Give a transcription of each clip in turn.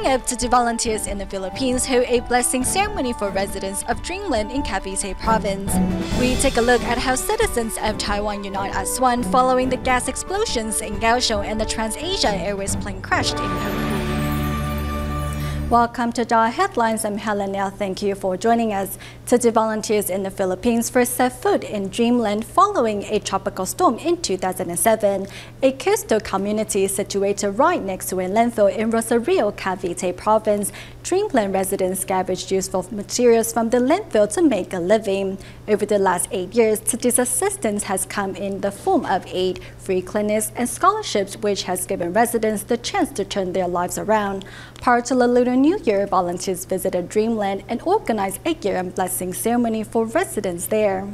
up, Tzu Chi volunteers in the Philippines hold a blessing ceremony for residents of Dreamland in Cavite Province. We take a look at how citizens of Taiwan unite as one following the gas explosions in Kaohsiung and the TransAsia Airways plane crashed in Penghu. Welcome to DaAi Headlines. I'm Helen Liao. Thank you for joining us. Tzu Chi volunteers in the Philippines first set foot in Dreamland following a tropical storm in 2007. A coastal community situated right next to a landfill in Rosario, Cavite Province. Dreamland residents scavenged useful materials from the landfill to make a living. Over the last 8 years, Tzu Chi's assistance has come in the form of aid, free clinics, and scholarships, which has given residents the chance to turn their lives around. Prior to the Lunar New Year, volunteers visited Dreamland and organized a year-end blessing ceremony for residents there.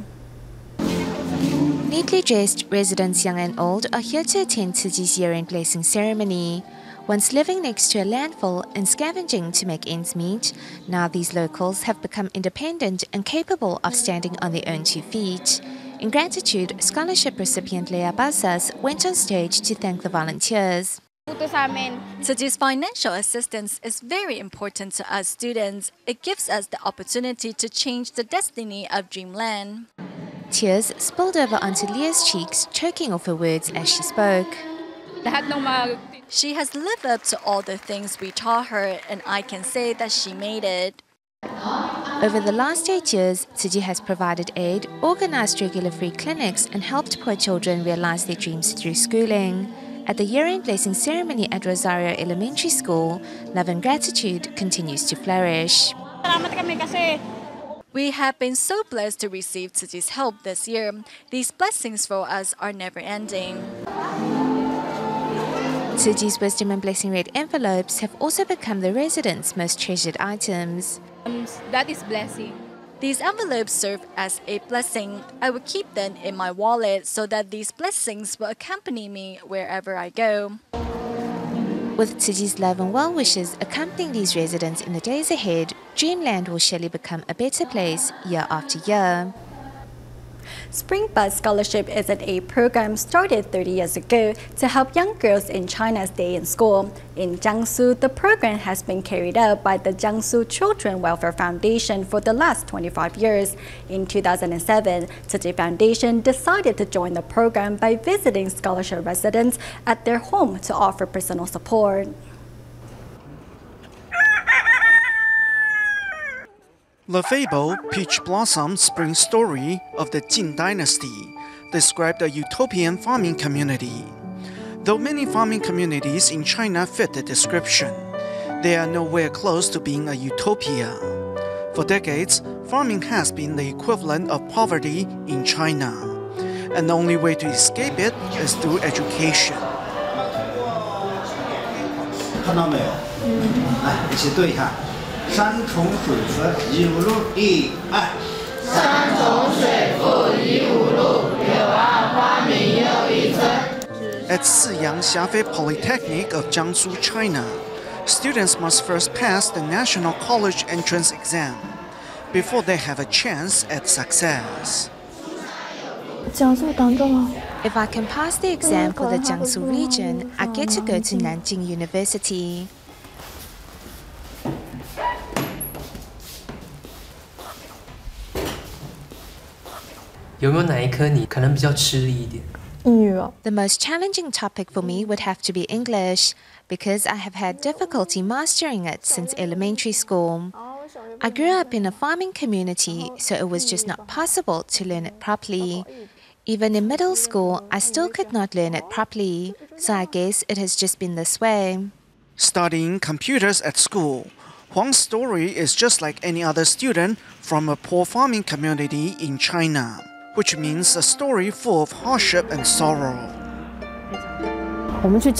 Neatly dressed residents young and old are here to attend Tzu Chi's year-end blessing ceremony. Once living next to a landfill and scavenging to make ends meet, now these locals have become independent and capable of standing on their own 2 feet. In gratitude, scholarship recipient Leah Basas went on stage to thank the volunteers. Tzu Chi's financial assistance is very important to us students. It gives us the opportunity to change the destiny of Dreamland. Tears spilled over onto Leah's cheeks, choking off her words as she spoke. She has lived up to all the things we taught her, and I can say that she made it. Over the last 8 years, Tzu Chi has provided aid, organized regular free clinics, and helped poor children realize their dreams through schooling. At the year-end blessing ceremony at Rosario Elementary School, love and gratitude continues to flourish. We have been so blessed to receive Tzu Chi's help this year. These blessings for us are never-ending. Tzu Chi's wisdom and blessing red envelopes have also become the residents' most treasured items. That is blessing. These envelopes serve as a blessing. I will keep them in my wallet so that these blessings will accompany me wherever I go. With Tzu Chi's love and well wishes accompanying these residents in the days ahead, Dreamland will surely become a better place year after year. Spring Bus Scholarship is an aid program started 30 years ago to help young girls in China stay in school. In Jiangsu, the program has been carried out by the Jiangsu Children Welfare Foundation for the last 25 years. In 2007, Tzu Chi Foundation decided to join the program by visiting scholarship residents at their home to offer personal support. The fable Peach Blossom Spring Story of the Jin Dynasty described a utopian farming community. Though many farming communities in China fit the description, they are nowhere close to being a utopia. For decades, farming has been the equivalent of poverty in China, and the only way to escape it is through education. 看到没有？来，一起对一下。 山重水复疑无路，一二。山重水复疑无路，柳暗花明又一村。 At Siyang Xiafei Polytechnic of Jiangsu, China, students must first pass the National College Entrance Exam before they have a chance at success. If I can pass the exam for the Jiangsu region, I get to go to Nanjing University. 有没有哪一科你可能比较吃力一点？ The most challenging topic for me would have to be English, because I have had difficulty mastering it since elementary school. I grew up in a farming community, so it was just not possible to learn it properly. Even in middle school, I still could not learn it properly, so I guess it has just been this way. Studying computers at school, Huang's story is just like any other student from a poor farming community in China, which means a story full of hardship and sorrow. Tzu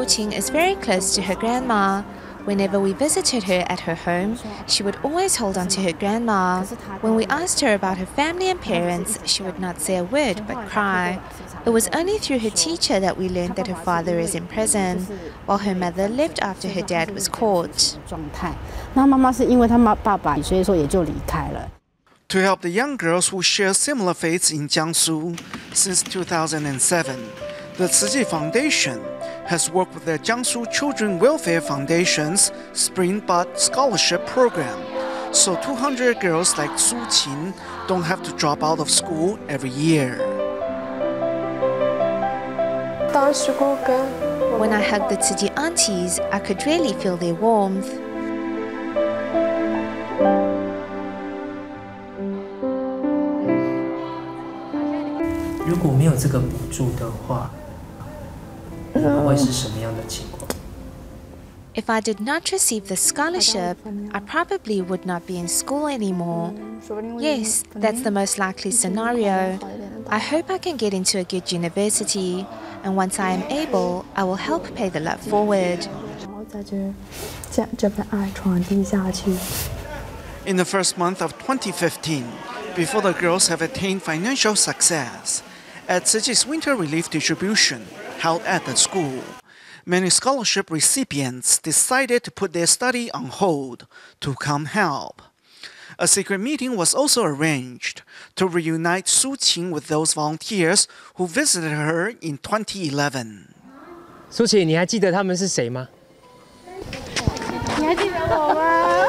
Chi is very close to her grandma. Whenever we visited her at her home, she would always hold on to her grandma. When we asked her about her family and parents, she would not say a word but cry. It was only through her teacher that we learned that her father is in prison, while her mother left after her dad was caught. To help the young girls who share similar fates in Jiangsu, since 2007, the Tzu Chi Foundation has worked with the Jiangsu Children Welfare Foundation's Spring Bud Scholarship Program, so 200 girls like Tzu Chi don't have to drop out of school every year. When I hugged the Tzu Chi aunties, I could really feel their warmth. If 如果没有这个补助的话，会是什么样的情况？ If I did not receive the scholarship, I probably would not be in school anymore. Yes, that's the most likely scenario. I hope I can get into a good university, and once I am able, I will help pay the love forward. In the first month of 2015, before the girls have attained financial success, at Tzu Chi's winter relief distribution held at the school, many scholarship recipients decided to put their study on hold to come help. A secret meeting was also arranged to reunite Tzu Chi with those volunteers who visited her in 2011. 苏琪，你还记得他们是谁吗？你还记得我吗？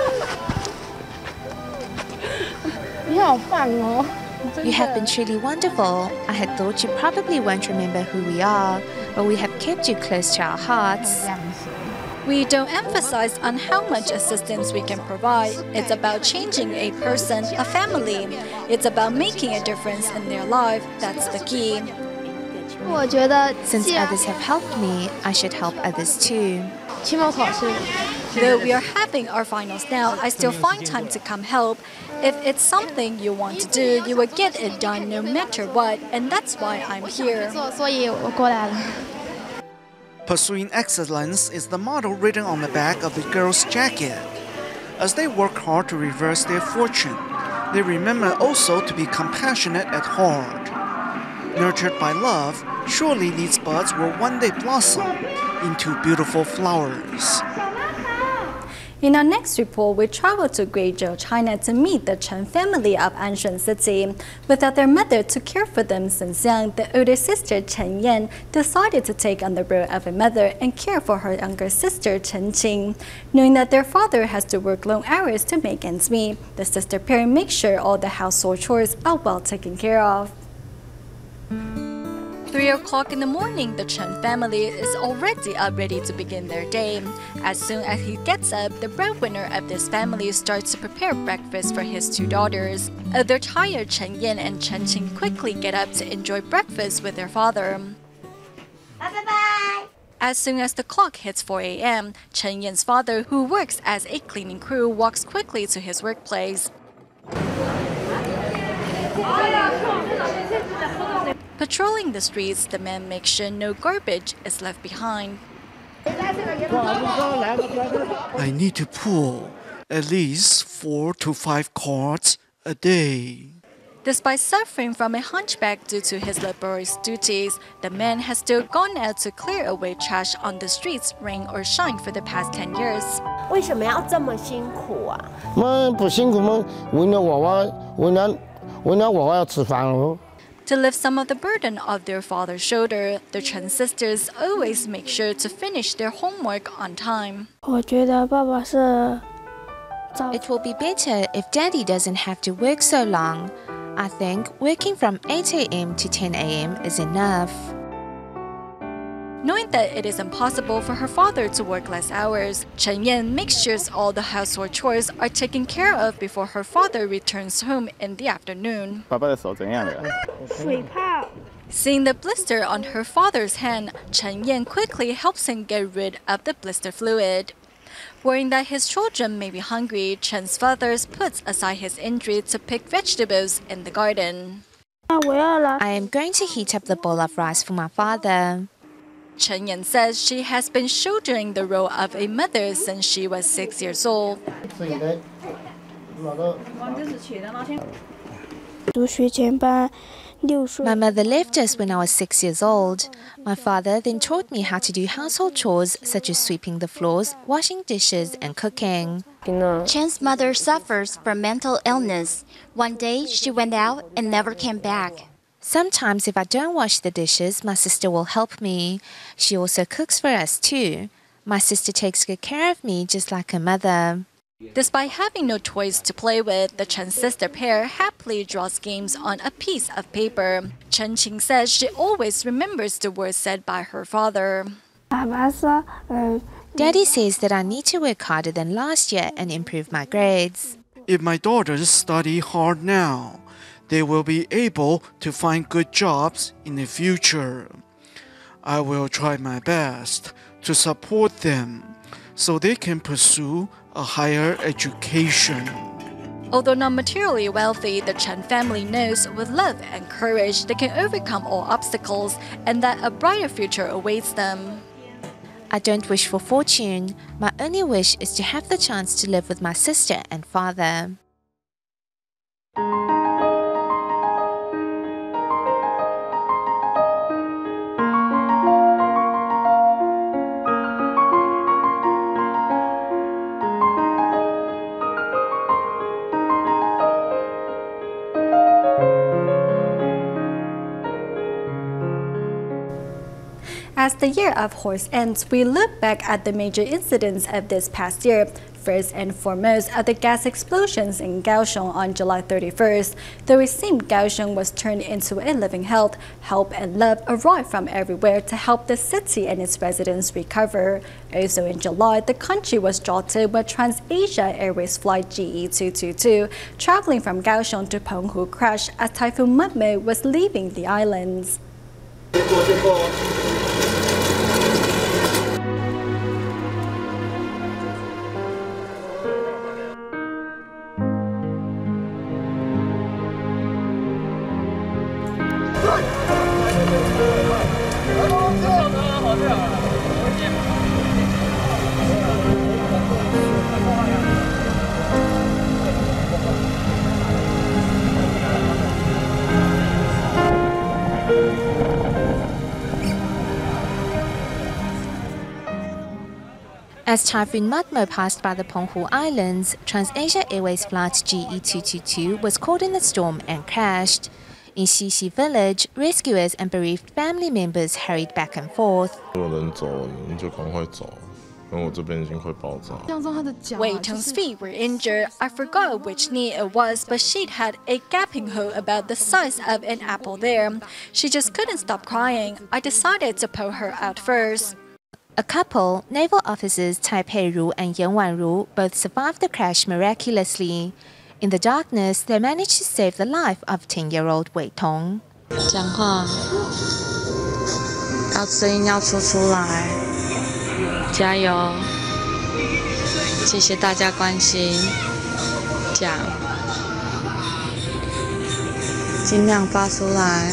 你好棒哦！ You have been truly wonderful. I had thought you probably won't remember who we are, but we have kept you close to our hearts. We don't emphasize on how much assistance we can provide. It's about changing a person, a family. It's about making a difference in their life. That's the key. Since others have helped me, I should help others too. Though we are having our finals now, I still find time to come help. If it's something you want to do, you will get it done no matter what, and that's why I'm here. Pursuing excellence is the motto written on the back of the girls' jacket. As they work hard to reverse their fortune, they remember also to be compassionate at heart. Nurtured by love, surely these buds will one day blossom into beautiful flowers. In our next report, we travel to Guizhou, China to meet the Chen family of Anshan City. Without their mother to care for them since young, the older sister Chen Yan decided to take on the role of a mother and care for her younger sister Chen Qing. Knowing that their father has to work long hours to make ends meet, the sister pair makes sure all the household chores are well taken care of. 3 o'clock in the morning, the Chen family is already up ready to begin their day. As soon as he gets up, the breadwinner of this family starts to prepare breakfast for his 2 daughters. Although tired, Chen Yan and Chen Qing quickly get up to enjoy breakfast with their father. Bye-bye! As soon as the clock hits 4 a.m., Chen Yan's father, who works as a cleaning crew, walks quickly to his workplace. Patrolling the streets, the man makes sure no garbage is left behind. I need to pull at least 4 to 5 carts a day. Despite suffering from a hunchback due to his laborious duties, the man has still gone out to clear away trash on the streets, rain or shine, for the past 10 years. 为什么要这么辛苦啊？不辛苦吗？为了娃娃要吃饭哦。 To lift some of the burden of their father's shoulder, the Chen sisters always make sure to finish their homework on time. It will be better if Daddy doesn't have to work so long. I think working from 8 a.m. to 10 a.m. is enough. Knowing that it is impossible for her father to work less hours, Chen Yan makes sure all the household chores are taken care of before her father returns home in the afternoon. 爸爸的手怎样了？ Seeing the blister on her father's hand, Chen Yan quickly helps him get rid of the blister fluid. Worrying that his children may be hungry, Chen's father puts aside his injury to pick vegetables in the garden. I am going to heat up the bowl of rice for my father. Chen Yan says she has been shouldering the role of a mother since she was 6 years old. My mother left us when I was 6 years old. My father then taught me how to do household chores such as sweeping the floors, washing dishes, and cooking. Chen's mother suffers from mental illness. One day, she went out and never came back. Sometimes if I don't wash the dishes, my sister will help me. She also cooks for us too. My sister takes good care of me just like her mother. Despite having no toys to play with, the Chen sister pair happily draws games on a piece of paper. Chen Qing says she always remembers the words said by her father. Daddy says that I need to work harder than last year and improve my grades. If my daughters study hard now, they will be able to find good jobs in the future. I will try my best to support them so they can pursue a higher education. Although not materially wealthy, the Chen family knows with love and courage they can overcome all obstacles and that a brighter future awaits them. I don't wish for fortune. My only wish is to have the chance to live with my sister and father. As the year of horse ends, we look back at the major incidents of this past year. First and foremost are the gas explosions in Kaohsiung on July 31st. Though it seemed Kaohsiung was turned into a living hell, help and love arrived from everywhere to help the city and its residents recover. Also in July, the country was jolted when TransAsia Airways flight GE222 traveling from Kaohsiung to Penghu crashed as Typhoon Mudme was leaving the islands. As Typhoon Mudme passed by the Penghu Islands, TransAsia Airways flight GE222 was caught in the storm and crashed. In Xixi village, rescuers and bereaved family members hurried back and forth. Wei Teng's feet were injured. I forgot which knee it was, but she'd had a gaping hole about the size of an apple there. She just couldn't stop crying. I decided to pull her out first. A couple, naval officers Tai Pei-ru and Yan Wan-ru, both survived the crash miraculously. In the darkness, they managed to save the life of 10-year-old Wei Tong. 讲话要声音要出来，加油！谢谢大家关心，讲，尽量发出来。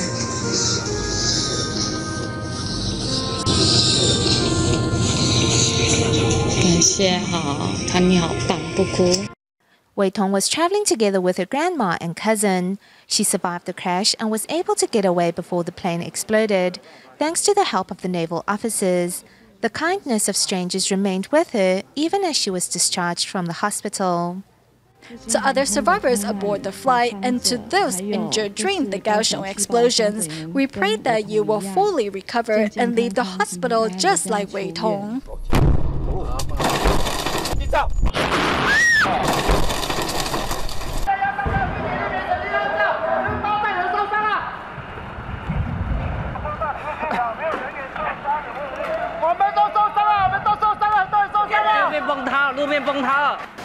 Wei Tong was traveling together with her grandma and cousin. She survived the crash and was able to get away before the plane exploded, thanks to the help of the naval officers. The kindness of strangers remained with her even as she was discharged from the hospital. To other survivors aboard the flight and to those injured during the Kaohsiung explosions, we pray that you will fully recover and leave the hospital just like Wei Tong.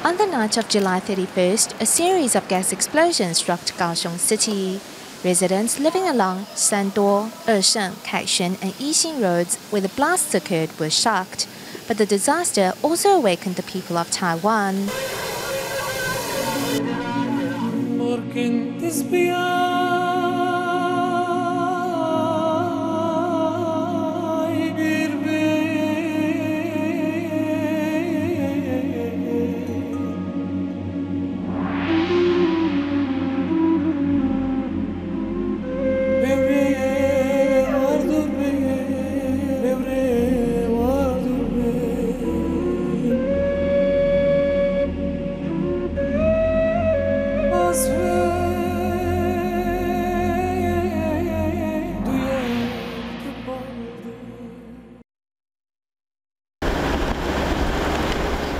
On the night of July 31st, a series of gas explosions rocked Kaohsiung City. Residents living along Sanduo, Ersheng, Kaishan and Yixing roads where the blasts occurred were shocked. But the disaster also awakened the people of Taiwan.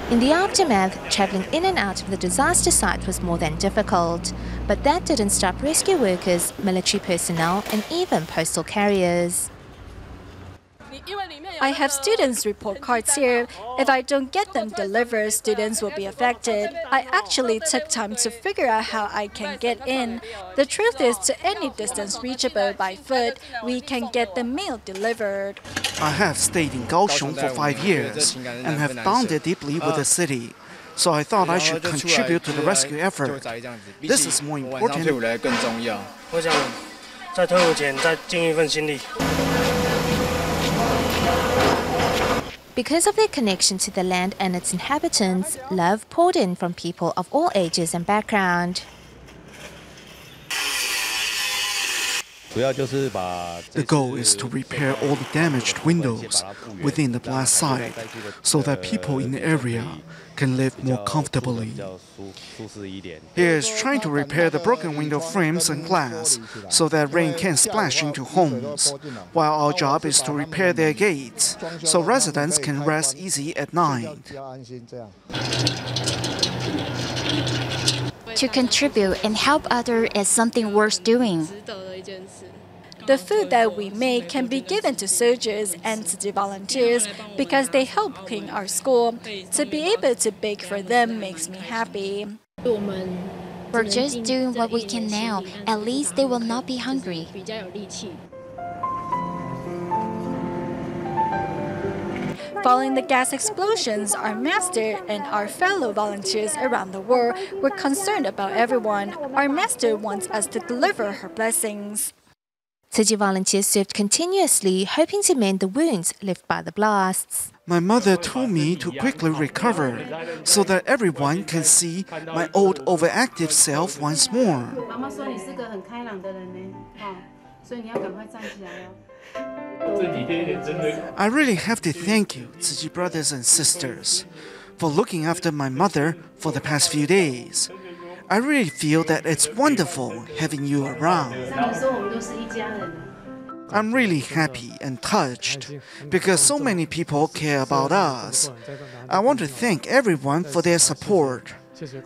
In the aftermath, traveling in and out of the disaster site was more than difficult, but that didn't stop rescue workers, military personnel, and even postal carriers. I have students' report cards here. If I don't get them delivered, students will be affected. I actually took time to figure out how I can get in. The truth is, to any distance reachable by foot, we can get the mail delivered. I have stayed in Kaohsiung for 5 years and have bonded deeply with the city. So I thought I should contribute to the rescue effort. This is more important. Because of their connection to the land and its inhabitants, love poured in from people of all ages and background. The goal is to repair all the damaged windows within the blast site so that people in the area can live more comfortably. He is trying to repair the broken window frames and glass so that rain can splash into homes, while our job is to repair their gates so residents can rest easy at night. To contribute and help others is something worth doing. The food that we make can be given to soldiers and Tzu Chi volunteers because they help clean our school. To be able to bake for them makes me happy. We're just doing what we can now. At least they will not be hungry. Following the gas explosions, our master and our fellow volunteers around the world were concerned about everyone. Our master wants us to deliver her blessings. Tzu Chi volunteers served continuously, hoping to mend the wounds left by the blasts. My mother told me to quickly recover so that everyone can see my old overactive self once more. I really have to thank you, Tzu Chi brothers and sisters, for looking after my mother for the past few days. I really feel that it's wonderful having you around. I'm really happy and touched because so many people care about us. I want to thank everyone for their support.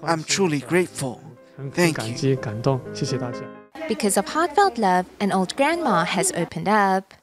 I'm truly grateful. Thank you. Because of heartfelt love, an old grandma has opened up.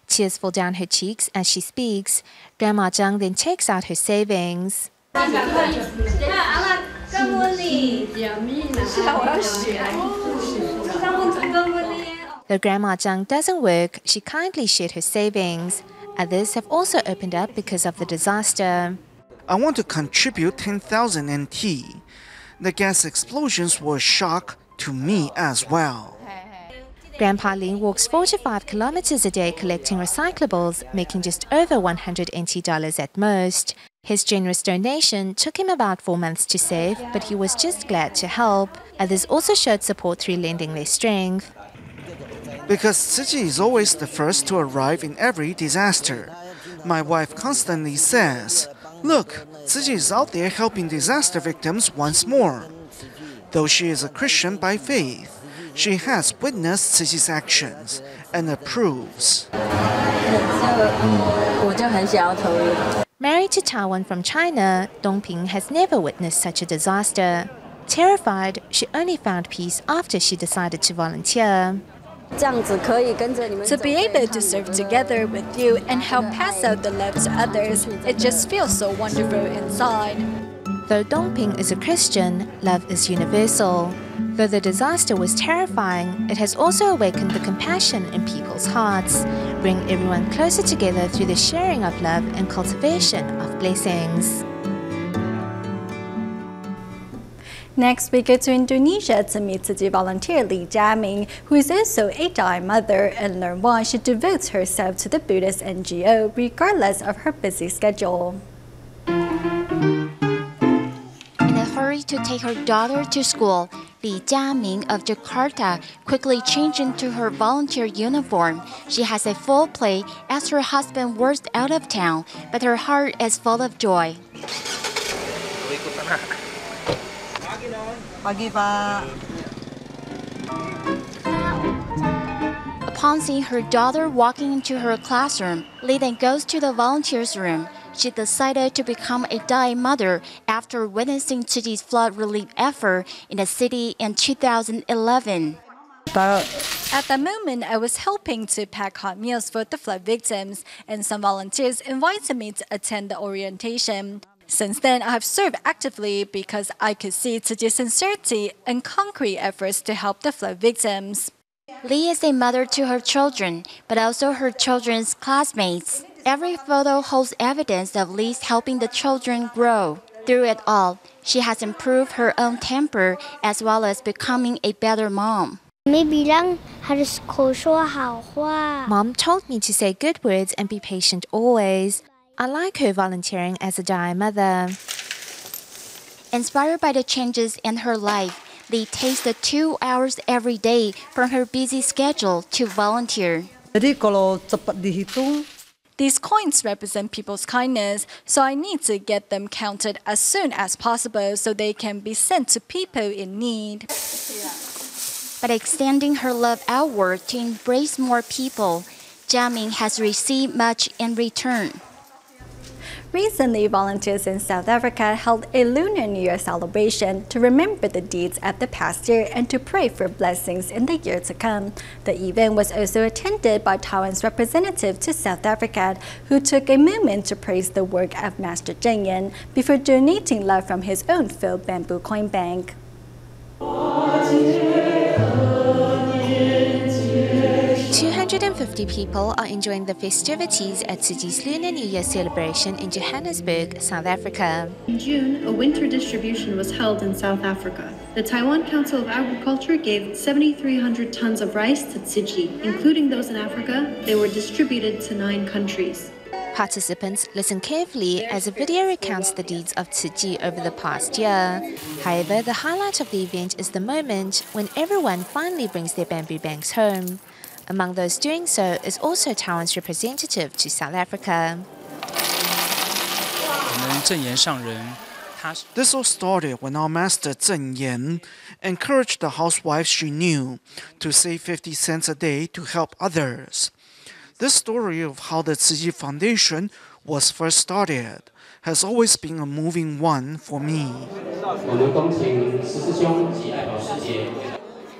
Tears fall down her cheeks as she speaks. Grandma Zhang then takes out her savings. Though Grandma Zhang doesn't work, she kindly shared her savings. Others have also opened up because of the disaster. I want to contribute 10,000 NT. The gas explosions were a shock to me as well. Grandpa Ling walks 4 to 5 kilometers a day collecting recyclables, making just over $100 NT at most. His generous donation took him about 4 months to save, but he was just glad to help. Others also showed support through lending their strength. Because Tzu Chi is always the first to arrive in every disaster. My wife constantly says, "Look, Tzu Chi is out there helping disaster victims once more." Though she is a Christian by faith, she has witnessed Tzu Chi's actions and approves. Married to Taiwan from China, Dongping has never witnessed such a disaster. Terrified, she only found peace after she decided to volunteer. To be able to serve together with you and help pass out the love to others, it just feels so wonderful inside. Though Dongping is a Christian, love is universal. Though the disaster was terrifying, it has also awakened the compassion in people's hearts, bringing everyone closer together through the sharing of love and cultivation of blessings. Next, we go to Indonesia to meet Tzu Chi volunteer Li Jiaming, who is also a DaAi mother, and learn why she devotes herself to the Buddhist NGO regardless of her busy schedule. In a hurry to take her daughter to school, Li Jiaming of Jakarta quickly changed into her volunteer uniform. She has a full plate as her husband works out of town, but her heart is full of joy. Upon seeing her daughter walking into her classroom, Li then goes to the volunteers' room. She decided to become a DaAi mother after witnessing Tzu Chi's flood relief effort in the city in 2011. At that moment, I was helping to pack hot meals for the flood victims, and some volunteers invited me to attend the orientation. Since then, I have served actively because I could see Tzu Chi's sincerity and concrete efforts to help the flood victims. Li is a mother to her children, but also her children's classmates. Every photo holds evidence of Li's helping the children grow. Through it all, she has improved her own temper as well as becoming a better mom. Mom told me to say good words and be patient always. I like her volunteering as a DaAi mother. Inspired by the changes in her life, Li takes the 2 hours every day from her busy schedule to volunteer. These coins represent people's kindness, so I need to get them counted as soon as possible so they can be sent to people in need. By extending her love outward to embrace more people, Jiaming has received much in return. Recently, volunteers in South Africa held a Lunar New Year celebration to remember the deeds of the past year and to pray for blessings in the year to come. The event was also attended by Taiwan's representative to South Africa, who took a moment to praise the work of Master Zheng Yan before donating love from his own filled bamboo coin bank. 250 people are enjoying the festivities at Tzu Chi's Lunar New Year celebration in Johannesburg, South Africa. In June, a winter distribution was held in South Africa. The Taiwan Council of Agriculture gave 7,300 tons of rice to Tzu Chi, including those in Africa. They were distributed to 9 countries. Participants listen carefully as a video recounts the deeds of Tzu Chi over the past year. However, the highlight of the event is the moment when everyone finally brings their bamboo banks home. Among those doing so is also Taiwan's representative to South Africa. This all started when our master Zheng Yan encouraged the housewives she knew to save 50 cents a day to help others. This story of how the Tzu Chi Foundation was first started has always been a moving one for me.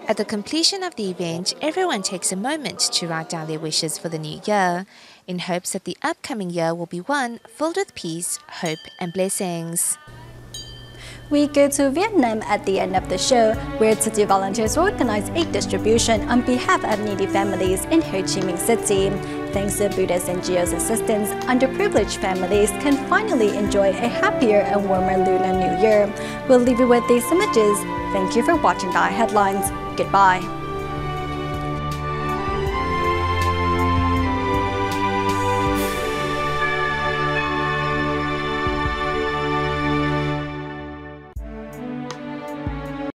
At the completion of the event, everyone takes a moment to write down their wishes for the new year, in hopes that the upcoming year will be one filled with peace, hope, and blessings. We go to Vietnam at the end of the show, where Tzu Chi volunteers organize a distribution on behalf of needy families in Ho Chi Minh City. Thanks to Buddha's NGO's assistance, underprivileged families can finally enjoy a happier and warmer Lunar New Year. We'll leave you with these images. Thank you for watching DaAi Headlines. Goodbye.